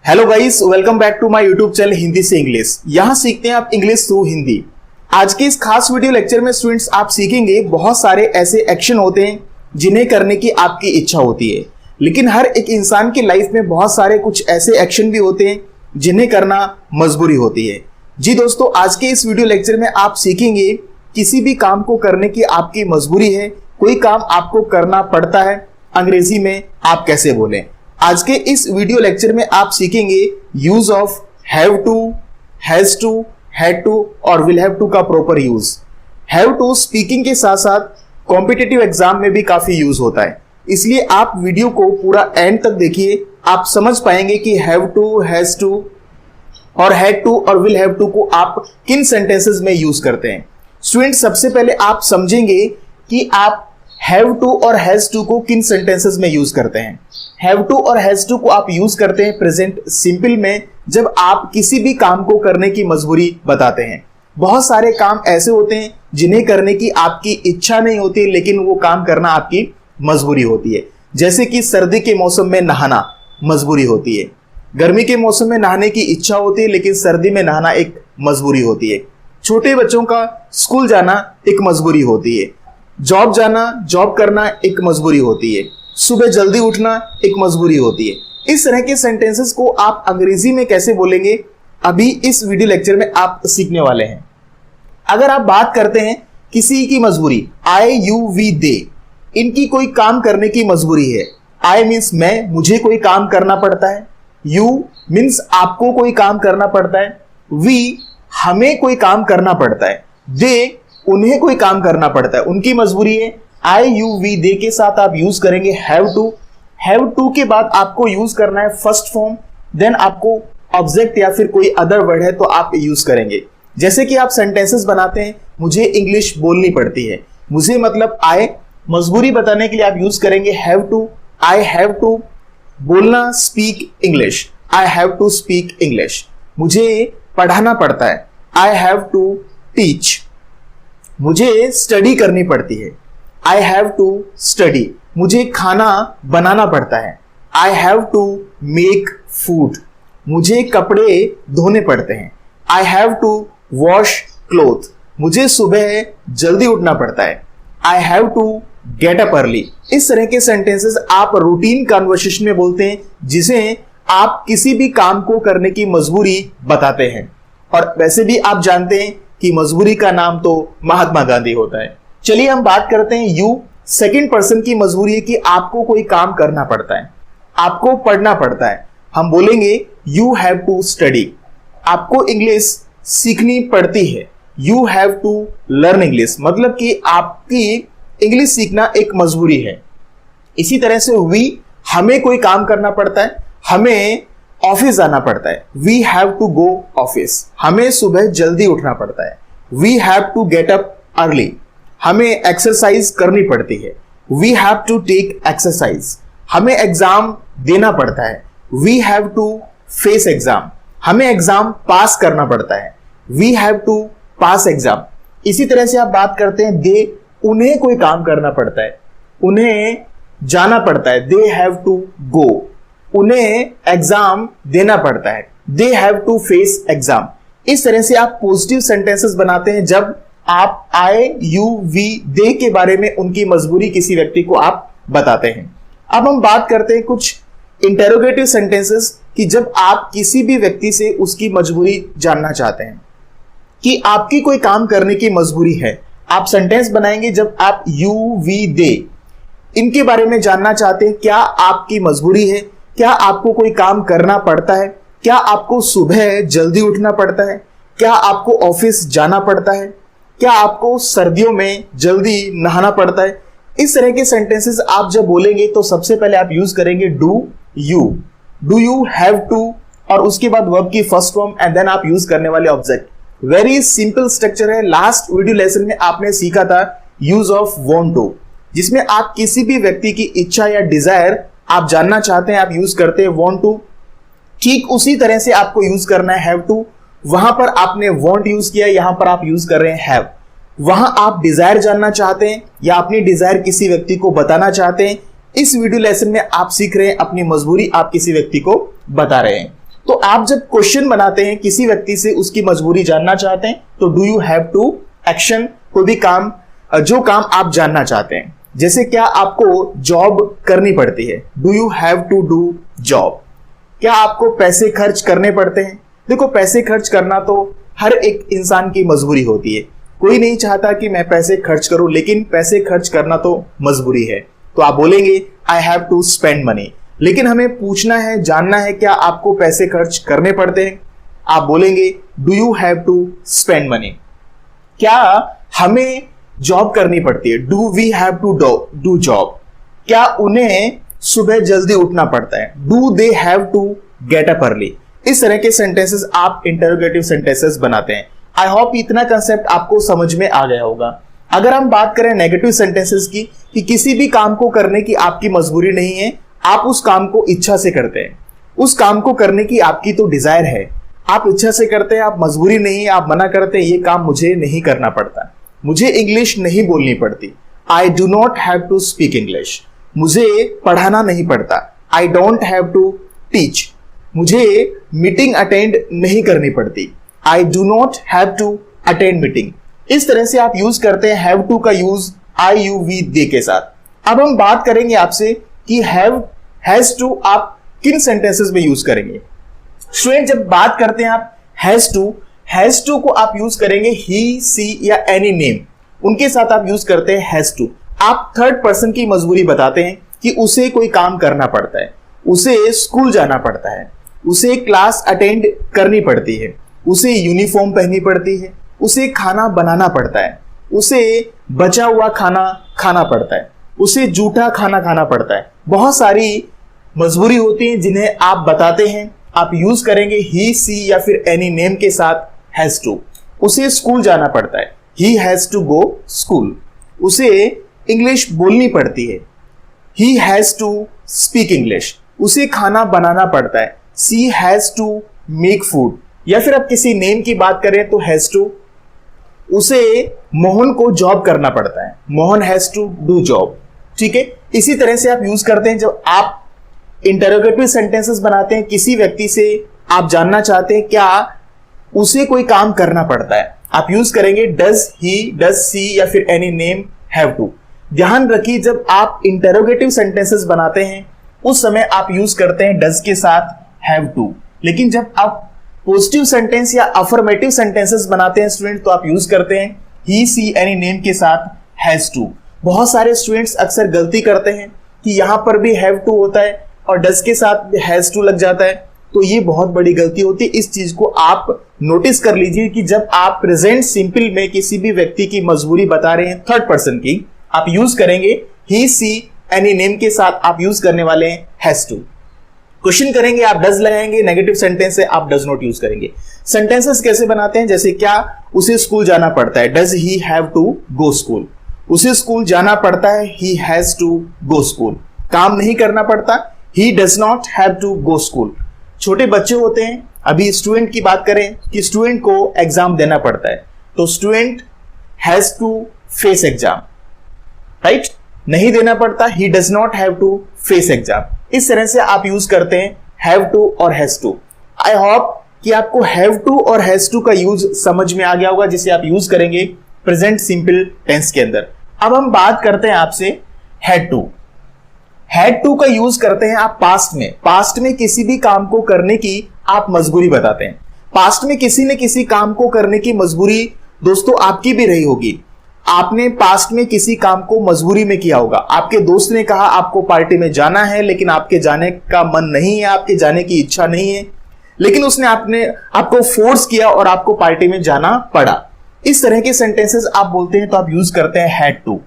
Hello guys, welcome back to my YouTube channel Hindi से English. यहाँ सीखते हैं आप इंग्लिश थ्रू हिंदी। आज के इस खास वीडियो लेक्चर में स्टूडेंट्स आप सीखेंगे बहुत सारे ऐसे एक्शन होते हैं जिन्हें करने की आपकी इच्छा होती है, लेकिन हर एक इंसान की लाइफ में बहुत सारे कुछ ऐसे एक्शन भी होते हैं जिन्हें करना मजबूरी होती है। जी दोस्तों, आज के इस वीडियो लेक्चर में आप सीखेंगे किसी भी काम को करने की आपकी मजबूरी है, कोई काम आपको करना पड़ता है, अंग्रेजी में आप कैसे बोलें। आज के इस वीडियो लेक्चर में आप सीखेंगे use of have to, has to, had to और विल हैव टू का proper use. Have to speaking के साथ साथ कॉम्पिटिटिव एग्जाम में भी काफी यूज होता है, इसलिए आप वीडियो को पूरा एंड तक देखिए। आप समझ पाएंगे कि हैव टू, हैज टू और हैड टू और विल हैव टू को आप किन सेंटेंसेस में यूज करते हैं। स्टूडेंट, सबसे पहले आप समझेंगे कि आप हैव टू और हैज टू को किन सेंटेंसेस में यूज करते हैं। हैव टू और हैज टू को आप यूज करते हैं प्रेजेंट सिंपल में, जब आप किसी भी काम को करने की मजबूरी बताते हैं। बहुत सारे काम ऐसे होते हैं जिन्हें करने की आपकी इच्छा नहीं होती, लेकिन वो काम करना आपकी मजबूरी होती है। जैसे कि सर्दी के मौसम में नहाना मजबूरी होती है, गर्मी के मौसम में नहाने की इच्छा होती है, लेकिन सर्दी में नहाना एक मजबूरी होती है। छोटे बच्चों का स्कूल जाना एक मजबूरी होती है, जॉब जाना, जॉब करना एक मजबूरी होती है, सुबह जल्दी उठना एक मजबूरी होती है। इस तरह के सेंटेंसेस को आप अंग्रेजी में कैसे बोलेंगे, अभी इस वीडियो लेक्चर में आप सीखने वाले हैं। अगर आप बात करते हैं किसी की मजबूरी, आई, यू, वी, दे, इनकी कोई काम करने की मजबूरी है। आई मीन्स मैं, मुझे कोई काम करना पड़ता है। यू मीन्स आपको कोई काम करना पड़ता है। वी हमें कोई काम करना पड़ता है। दे उन्हें कोई काम करना पड़ता है, उनकी मजबूरी है। आई, यू, वी, दे के साथ आप यूज करेंगे हैव टू। हैव टू के बाद आपको यूज करना है फर्स्ट फॉर्म, देन आपको ऑब्जेक्ट या फिर कोई अदर वर्ड है तो आप यूज करेंगे। जैसे कि आप सेंटेंसेस बनाते हैं, मुझे इंग्लिश बोलनी पड़ती है, मुझे मतलब आई, मजबूरी बताने के लिए आप यूज करेंगे have to. I have to बोलना, speak English, I have to speak English. मुझे पढ़ाना पड़ता है, आई हैव टू टीच। मुझे स्टडी करनी पड़ती है, आई हैव टू स्टडी। मुझे खाना बनाना पड़ता है, I have to make food. मुझे कपड़े धोने पड़ते हैं, I have to wash cloth. मुझे सुबह जल्दी उठना पड़ता है, I have to get up early. इस तरह के सेंटेंसेस आप रूटीन कन्वर्सेशन में बोलते हैं, जिसे आप किसी भी काम को करने की मजबूरी बताते हैं। और वैसे भी आप जानते हैं कि मजबूरी का नाम तो महात्मा गांधी होता है। चलिए हम बात करते हैं यू। सेकंड पर्सन की मजबूरी है कि आपको कोई काम करना पड़ता है, आपको पढ़ना पड़ता है। हम बोलेंगे यू हैव टू स्टडी। आपको इंग्लिश सीखनी पड़ती है, you have to learn English, मतलब कि आपकी इंग्लिश सीखना एक मजबूरी है। इसी तरह से वी, हमें कोई काम करना पड़ता है, हमें ऑफिस जाना पड़ता है, we have to go office. हमें सुबह जल्दी उठना पड़ता है, we have to get up early. हमें एक्सरसाइज करनी पड़ती है, we have to take exercise. हमें एग्जाम देना पड़ता है, we have to face exam. हमें एग्जाम पास करना पड़ता है, we have to pass exam. इसी तरह से आप बात करते हैं दे, उन्हें कोई काम करना पड़ता है, उन्हें जाना पड़ता है, दे हैव टू गो। उन्हें एग्जाम देना पड़ता है, they have to face exam. इस तरह से आप पॉजिटिव सेंटेंसेस बनाते हैं जब आप आई, यू, वी, दे के बारे में उनकी मजबूरी किसी व्यक्ति को आप बताते हैं। अब हम बात करते हैं कुछ इंटेरोगेटिव सेंटेंसेस कि जब आप किसी भी व्यक्ति से उसकी मजबूरी जानना चाहते हैं कि आपकी कोई काम करने की मजबूरी है। आप सेंटेंस बनाएंगे जब आप यू, वी, दे इनके बारे में जानना चाहते हैं। क्या आपकी मजबूरी है, क्या आपको कोई काम करना पड़ता है, क्या आपको सुबह जल्दी उठना पड़ता है, क्या आपको ऑफिस जाना पड़ता है, क्या आपको सर्दियों में जल्दी नहाना पड़ता है। इस तरह के सेंटेंसेस आप जब बोलेंगे तो सबसे पहले आप यूज करेंगे do you. Do you have to और उसके बाद वर्ब की फर्स्ट फॉर्म एंड देन आप यूज करने वाले ऑब्जेक्ट। वेरी सिंपल स्ट्रक्चर है। लास्ट वीडियो लेसन में आपने सीखा था यूज ऑफ वांट टू, जिसमें आप किसी भी व्यक्ति की इच्छा या डिजायर आप जानना चाहते हैं, आप यूज करते हैं वांट टू। ठीक उसी तरह से आपको यूज करना है हैव टू। वहां पर आपने वांट यूज किया, यहां पर आप यूज कर रहे हैं हैव। वहां आप डिजायर जानना चाहते हैं या अपनी डिजायर किसी व्यक्ति को बताना चाहते हैं। इस वीडियो लेसन में आप सीख रहे हैं अपनी मजबूरी आप किसी व्यक्ति को बता रहे हैं। तो आप जब क्वेश्चन बनाते हैं किसी व्यक्ति से उसकी मजबूरी जानना चाहते हैं तो do you have to action, कोई भी काम, जो काम आप जानना चाहते हैं। जैसे क्या आपको जॉब करनी पड़ती है, do you have to do job. क्या आपको पैसे खर्च करने पड़ते हैं। देखो पैसे खर्च करना तो हर एक इंसान की मजबूरी होती है, कोई नहीं चाहता कि मैं पैसे खर्च करूं, लेकिन पैसे खर्च करना तो मजबूरी है। तो आप बोलेंगे I have to spend money. लेकिन हमें पूछना है, जानना है क्या आपको पैसे खर्च करने पड़ते हैं। आप बोलेंगे do you have to spend money. क्या हमें जॉब करनी पड़ती है, do we have to do job. क्या उन्हें सुबह जल्दी उठना पड़ता है, do they have to get up early. इस तरह के सेंटेंसेस आप इंटरोगेटिव सेंटेंसेस बनाते हैं। आई होप इतना कंसेप्ट आपको समझ में आ गया होगा। अगर हम बात करें नेगेटिव सेंटेंसेस की, कि किसी भी काम को करने की आपकी मजबूरी नहीं है, आप उस काम को इच्छा से करते हैं। उस काम को करने की आपकी तो डिजायर है, आप इच्छा से करते हैं, आप मजबूरी नहीं है, आप मना करते हैं ये काम मुझे नहीं करना पड़ता, मुझे इंग्लिश नहीं बोलनी पड़ती। I do not have to speak English, मुझे पढ़ाना नहीं पड़ता। I don't have to teach, मुझे मीटिंग अटेंड नहीं करनी पड़ती। I do not have to attend meeting. इस तरह से आप यूज करते हैं हैव टू का use I you we they के साथ। अब हम बात करेंगे आपसे कि हैव हैज टू आप किन सेंटेंसेस में यूज करेंगे। स्टूडेंट जब बात करते हैं आप हैज टू को आप यूज करेंगे ही सी या एनी नेम, उनके साथ आप यूज करते हैं हैज टू। आप थर्ड पर्सन की मजबूरी बताते हैं कि उसे कोई काम करना पड़ता है, उसे स्कूल जाना पड़ता है, उसे क्लास अटेंड करनी पड़ती है, उसे यूनिफॉर्म पहननी पड़ती है, उसे खाना बनाना पड़ता है, उसे बचा हुआ खाना खाना पड़ता है, उसे जूठा खाना खाना पड़ता है। बहुत सारी मजबूरी होती है जिन्हें आप बताते हैं, आप यूज करेंगे ही सी या फिर एनी नेम के साथ हैज टू। उसे स्कूल जाना पड़ता है, he has to go school. उसे इंग्लिश बोलनी पड़ती है, he has to speak English. उसे खाना बनाना पड़ता है, she has to make food. या फिर आप किसी नेम की बात करें तो हैज टू। उसे मोहन को जॉब करना पड़ता है, Mohan has to do job. ठीक है, इसी तरह से आप यूज करते हैं जब आप इंटरोगेटिव सेंटेंसेस बनाते हैं, किसी व्यक्ति से आप जानना चाहते हैं क्या उसे कोई काम करना पड़ता है, आप यूज करेंगे डज ही, डज सी या फिर एनी नेम हैव टू। ध्यान रखिए जब आप इंटरोगेटिव सेंटेंसेस बनाते हैं उस समय आप यूज करते हैं डज के साथ हैव टू। लेकिन जब आप पॉजिटिव सेंटेंस या अफर्मेटिव सेंटेंसेस बनाते हैं स्टूडेंट तो आप यूज करते हैं ही सी एनी नेम के साथ हैज टू। बहुत सारे स्टूडेंट्स अक्सर गलती करते हैं कि यहां पर भी हैव टू होता है और डज के साथ हैज टू लग जाता है, तो ये बहुत बड़ी गलती होती है। इस चीज को आप नोटिस कर लीजिए कि जब आप प्रेजेंट सिंपल में किसी भी व्यक्ति की मजबूरी बता रहे हैं थर्ड पर्सन की, आप यूज करेंगे ही सी एनी नेम के साथ आप यूज करने वाले हैं हैज टू। क्वेश्चन करेंगे आप डज लगाएंगे, नेगेटिव सेंटेंस है आप डज नॉट यूज करेंगे। सेंटेंसेस कैसे बनाते हैं, जैसे क्या उसे स्कूल जाना पड़ता है, does he have to go school. उसे स्कूल जाना पड़ता है, he has to go school. काम नहीं करना पड़ता, he does not have to go school. छोटे बच्चे होते हैं, अभी स्टूडेंट की बात करें कि स्टूडेंट को एग्जाम देना पड़ता है तो student has to face exam, right. नहीं देना पड़ता, he does not have to face exam. इस तरह से आप यूज करते हैं हैव टू और हैज टू। आई होप कि आपको हैव टू और हैज टू का यूज समझ में आ गया होगा, जिसे आप यूज करेंगे प्रेजेंट सिंपल टेंस के अंदर। अब हम बात करते हैं आपसे हैड टू। हैड टू का यूज करते हैं आप पास्ट में। पास्ट में किसी भी काम को करने की आप मजबूरी बताते हैं। पास्ट में किसी ने किसी काम को करने की मजबूरी दोस्तों आपकी भी रही होगी। आपने पास्ट में किसी काम को मजबूरी में किया होगा। आपके दोस्त ने कहा आपको पार्टी में जाना है, लेकिन आपके जाने का मन नहीं है, आपके जाने की इच्छा नहीं है, लेकिन उसने आपको फोर्स किया और आपको पार्टी में जाना पड़ा। इस तरह के सेंटेंसेस आप बोलते हैं तो आप यूज करते हैं हैड टू।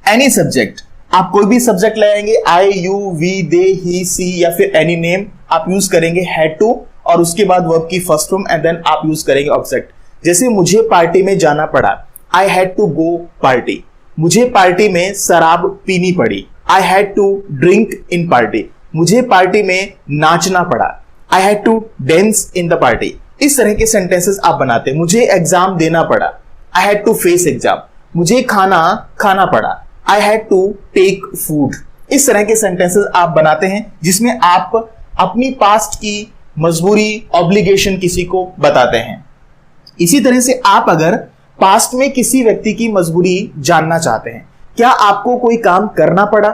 एनी सब्जेक्ट, आप कोई भी सब्जेक्ट लगाएंगे, आई you we they he she या फिर एनी नेम, आप यूज करेंगे हैड टू और उसके बाद वर्ब की फर्स्ट फॉर्म एंड देन आप यूज करेंगे ऑब्जेक्ट। जैसे मुझे पार्टी में जाना पड़ा, I had to go party. मुझे पार्टी में शराब पीनी पड़ी, I had to drink in party. मुझे पार्टी में नाचना पड़ा, I had to dance in the party. इस तरह के सेंटेंसेस आप बनाते हैं। मुझे एग्जाम देना पड़ा, I had to face exam. मुझे खाना खाना पड़ा, I had to take food. इस तरह के सेंटेंसेस आप बनाते हैं जिसमें आप अपनी पास्ट की मजबूरी, ऑब्लिगेशन किसी को बताते हैं। इसी तरह से आप अगर पास्ट में किसी व्यक्ति की मजबूरी जानना चाहते हैं, क्या आपको कोई काम करना पड़ा,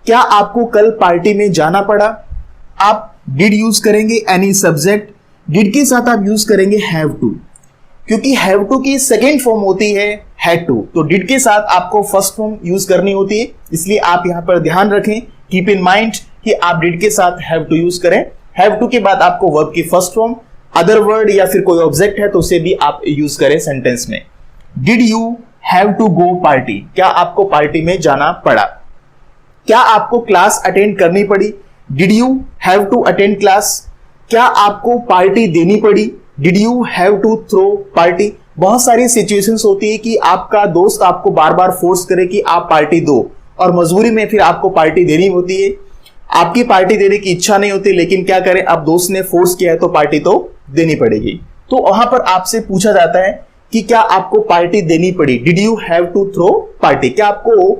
क्या आपको कल पार्टी में जाना पड़ा, आप डिड यूज करेंगे एनी सब्जेक्ट, डिड के साथ आप यूज करेंगे हैव टू, क्योंकि हैव टू की सेकेंड फॉर्म होती है हैड टू, तो डिड के साथ आपको फर्स्ट फॉर्म यूज करनी होती है, इसलिए आप यहां पर ध्यान रखें, कीप इन माइंड कि आप डिड के साथ हैव टू यूज करें। हैव टू के बाद आपको वर्ब की फर्स्ट फॉर्म, अदर वर्ड या फिर कोई ऑब्जेक्ट है तो उसे भी आप यूज करें सेंटेंस में। Did you have to go party, क्या आपको पार्टी में जाना पड़ा, क्या आपको क्लास अटेंड करनी पड़ी, did you have to attend class, क्या आपको पार्टी देनी पड़ी, did you have to throw party. बहुत सारी सिचुएशंस होती है कि आपका दोस्त आपको बार बार फोर्स करे कि आप पार्टी दो, और मजबूरी में फिर आपको पार्टी देनी होती है। आपकी पार्टी देने की इच्छा नहीं होती, लेकिन क्या करें, अब दोस्त ने फोर्स किया है तो पार्टी तो देनी पड़ेगी। तो वहां पर आपसे पूछा जाता है कि क्या आपको पार्टी देनी पड़ी, did you have to throw party, क्या आपको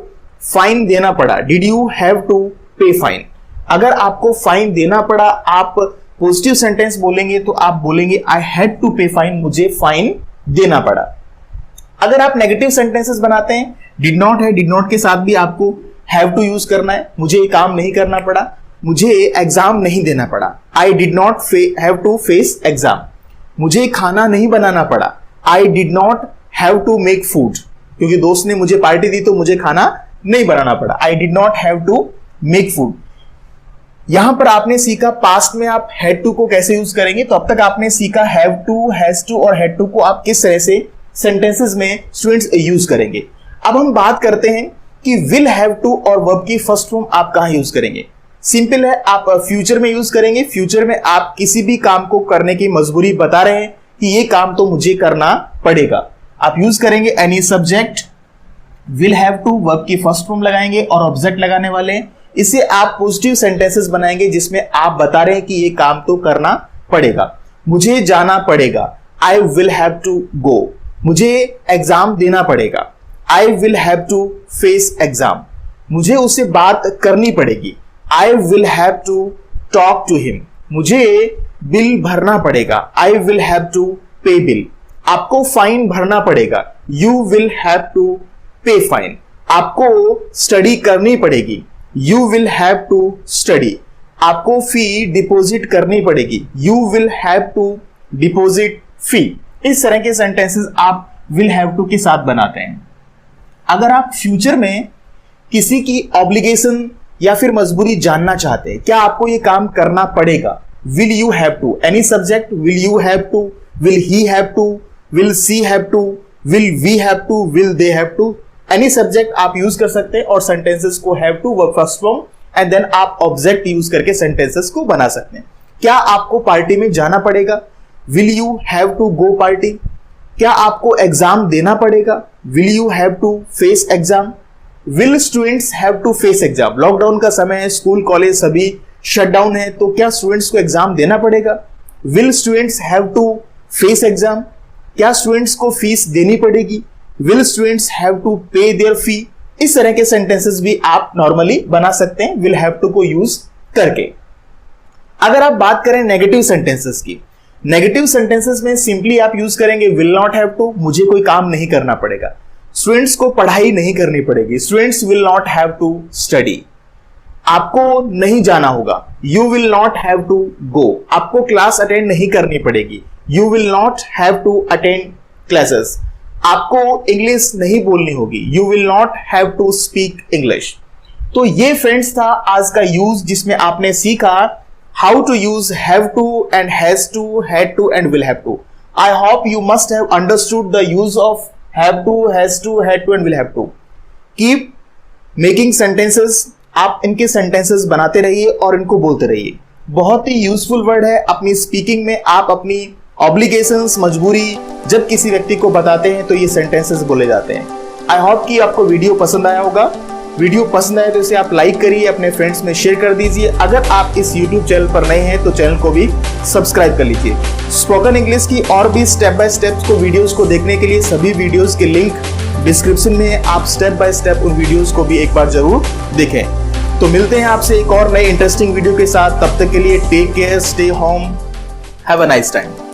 फाइन देना पड़ा, did you have to pay fine. अगर आपको फाइन देना पड़ा, आप पॉजिटिव सेंटेंस बोलेंगे तो आप बोलेंगे आई हैड टू पे फाइन, मुझे फाइन देना पड़ा। अगर आप नेगेटिव सेंटेंसेस बनाते हैं, डिड नॉट है, डिड नॉट के साथ भी आपको हैव टू यूज करना है, मुझे ये काम नहीं करना पड़ा, मुझे एग्जाम नहीं देना पड़ा, I did not have to face exam, मुझे खाना नहीं बनाना पड़ा, I did not have to make food, क्योंकि दोस्त ने मुझे पार्टी दी तो मुझे खाना नहीं बनाना पड़ा, I did not have to make food. यहां पर आपने सीखा पास्ट में आप हैड टू को कैसे यूज करेंगे, तो अब तक आपने सीखा हैव टू, हैज टू और हैड टू को आप किस तरह से सेंटेंसेस में स्टूडेंट्स यूज करेंगे। अब हम बात करते हैं कि विल हैव टू और वर्ब की फर्स्ट फॉर्म आप कहां यूज करेंगे। सिंपल है, आप फ्यूचर में यूज करेंगे। फ्यूचर में आप किसी भी काम को करने की मजबूरी बता रहे हैं कि ये काम तो मुझे करना पड़ेगा, आप यूज करेंगे any subject, will have to verb की फर्स्ट फॉर्म लगाएंगे और ऑब्जेक्ट लगाने वाले हैं। इसे आप पॉजिटिव सेंटेंसेस बनाएंगे जिसमें आप बता रहे हैं कि ये काम तो करना पड़ेगा, मुझे जाना पड़ेगा, I will have to go, मुझे एग्जाम देना पड़ेगा, I will have to face exam, मुझे उससे बात करनी पड़ेगी, I will have to talk to him, मुझे बिल भरना पड़ेगा, I will have to pay bill, आपको फाइन भरना पड़ेगा, you will have to pay fine, आपको स्टडी करनी पड़ेगी, you will have to study, आपको फी डिपॉजिट करनी पड़ेगी, you will have to deposit फी। इस तरह के सेंटेंसेस आप विल हैव टू के साथ बनाते हैं। अगर आप फ्यूचर में किसी की ऑब्लिगेशन या फिर मजबूरी जानना चाहते हैं, क्या आपको ये काम करना पड़ेगा, will you have to, any subject, will you have to, will he have to, will she have to, will we have to, will they have to, any subject आप यूज कर सकते हैं और सेंटेंसेस को have to verb first form and then आप object use करके sentences को बना सकते हैं। क्या आपको पार्टी में जाना पड़ेगा, will you have to go party, क्या आपको एग्जाम देना पड़ेगा, will you have to face exam, will students have to face exam, lockdown का समय है, स्कूल कॉलेज सभी शटडाउन है, तो क्या स्टूडेंट्स को एग्जाम देना पड़ेगा, will students have to face exam, क्या स्टूडेंट्स को फीस देनी पड़ेगी, will students have to pay their fee. इस तरह के सेंटेंसेस भी आप नॉर्मली बना सकते हैं विल हैव टू को यूज करके। अगर आप बात करें नेगेटिव सेंटेंसेस की, नेगेटिव सेंटेंसेस में सिंपली आप यूज करेंगे विल नॉट हैव टू, मुझे कोई काम नहीं करना पड़ेगा, स्टूडेंट्स को पढ़ाई नहीं करनी पड़ेगी, students will not have to study, आपको नहीं जाना होगा, you will not have to go, आपको क्लास अटेंड नहीं करनी पड़ेगी, you will not have to attend classes, आपको इंग्लिश नहीं बोलनी होगी, you will not have to speak English. तो ये फ्रेंड्स था आज का यूज जिसमें आपने सीखा how to use have to and has to, had to and will have to. I hope you must have understood the use of have to, has to, had to and will have to. Keep making sentences. आप इनके sentences बनाते रहिए और इनको बोलते रहिए। बहुत ही useful word है अपनी स्पीकिंग में। आप अपनी ऑब्लिगेशंस, मजबूरी जब किसी व्यक्ति को बताते हैं तो ये सेंटेंसेस बोले जाते हैं। आई होप कि आपको वीडियो पसंद आया होगा। वीडियो पसंद आए तो इसे आप लाइक करिए, अपने फ्रेंड्स में शेयर कर दीजिए। अगर आप इस YouTube चैनल पर नए हैं तो चैनल को भी सब्सक्राइब कर लीजिए। स्पोकन इंग्लिश की और भी स्टेप बाय स्टेप को वीडियोस को देखने के लिए सभी वीडियोस के लिंक डिस्क्रिप्शन में है। आप स्टेप बाय स्टेप उन वीडियोस को भी एक बार जरूर देखें। तो मिलते हैं आपसे एक और नए इंटरेस्टिंग वीडियो के साथ। तब तक के लिए take care, stay home, have a nice time.